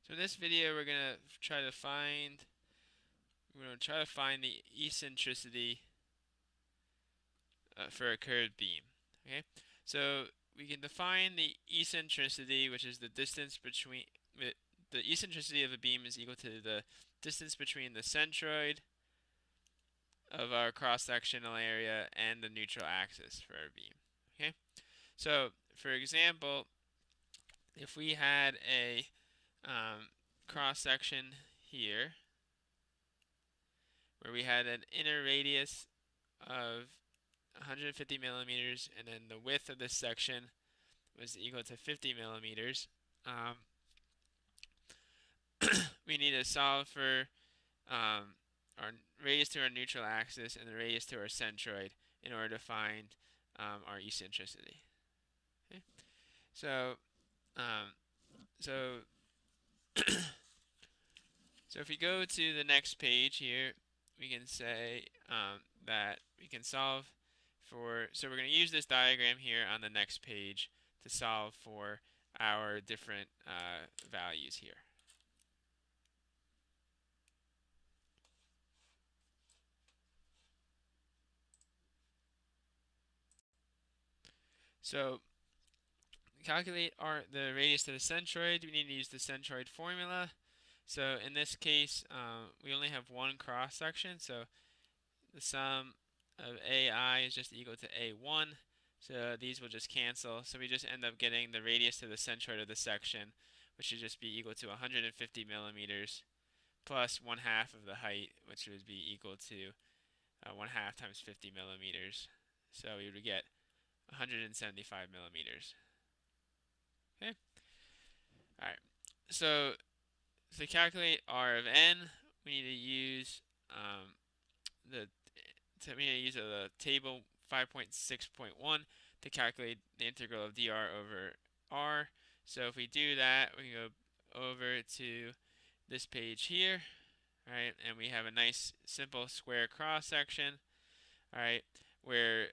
So in this video, we're going to try to find the eccentricity for a curved beam. Okay, so we can define the eccentricity, which is the distance between the eccentricity of a beam is equal to the distance between the centroid of our cross-sectional area and the neutral axis for our beam. Okay, so for example, if we had a cross-section here where we had an inner radius of 150 millimeters and then the width of this section was equal to 50 millimeters, we need to solve for our radius to our neutral axis and the radius to our centroid in order to find our eccentricity. Okay? So, um, so, so if we go to the next page here, we can say that we can solve for, so we're going to use this diagram here on the next page to solve for our different values here. So calculate the radius to the centroid, we need to use the centroid formula. So in this case, we only have one cross section, so the sum of AI is just equal to A1. So these will just cancel. So we just end up getting the radius to the centroid of the section, which should just be equal to 150 millimeters plus 1/2 of the height, which would be equal to 1/2 times 50 millimeters. So we would get 175 millimeters. Okay. All right. So to calculate R of n, we need to use the table 5.6.1 to calculate the integral of dr over r. So if we do that, we can go over to this page here, right, and we have a nice simple square cross section, all right, where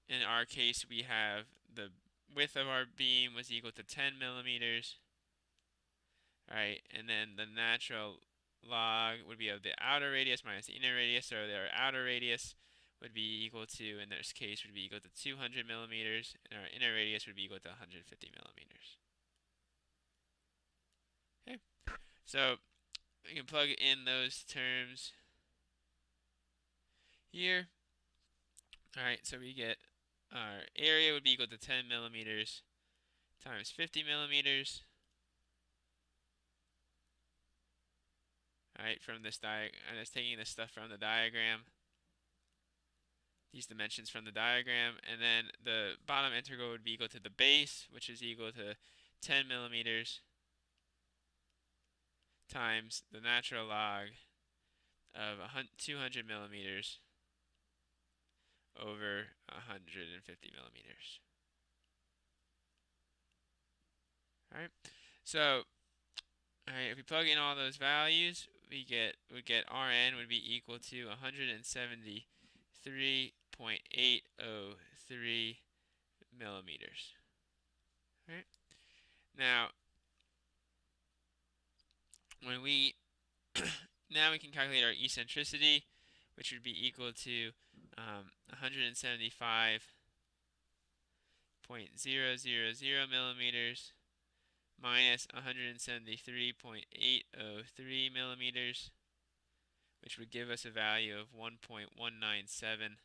in our case we have the width of our beam was equal to 10 millimeters, right, and then the natural log would be of the outer radius minus the inner radius, so their outer radius would be equal to, in this case, would be equal to 200 millimeters, and our inner radius would be equal to 150 millimeters. Okay, so we can plug in those terms here. All right, so we get our area would be equal to 10 millimeters times 50 millimeters. All right, from this diagram, and it's taking this stuff from the diagram, these dimensions from the diagram, and then the bottom integral would be equal to the base, which is equal to 10 millimeters times the natural log of 200 millimeters over 150 millimeters. All right, so if we plug in all those values, we would get Rn would be equal to 173.803 millimeters. All right, now when we now we can calculate our eccentricity, which would be equal to 175.000 millimeters minus 173.803 millimeters, which would give us a value of 1.197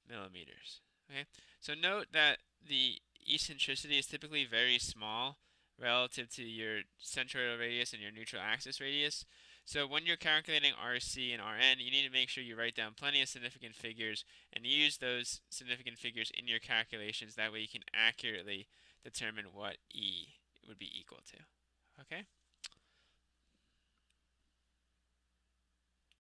millimeters. Okay, so note that the eccentricity is typically very small relative to your centroidal radius and your neutral axis radius. So when you're calculating RC and RN, you need to make sure you write down plenty of significant figures and use those significant figures in your calculations. That way you can accurately determine what E would be equal to. Okay?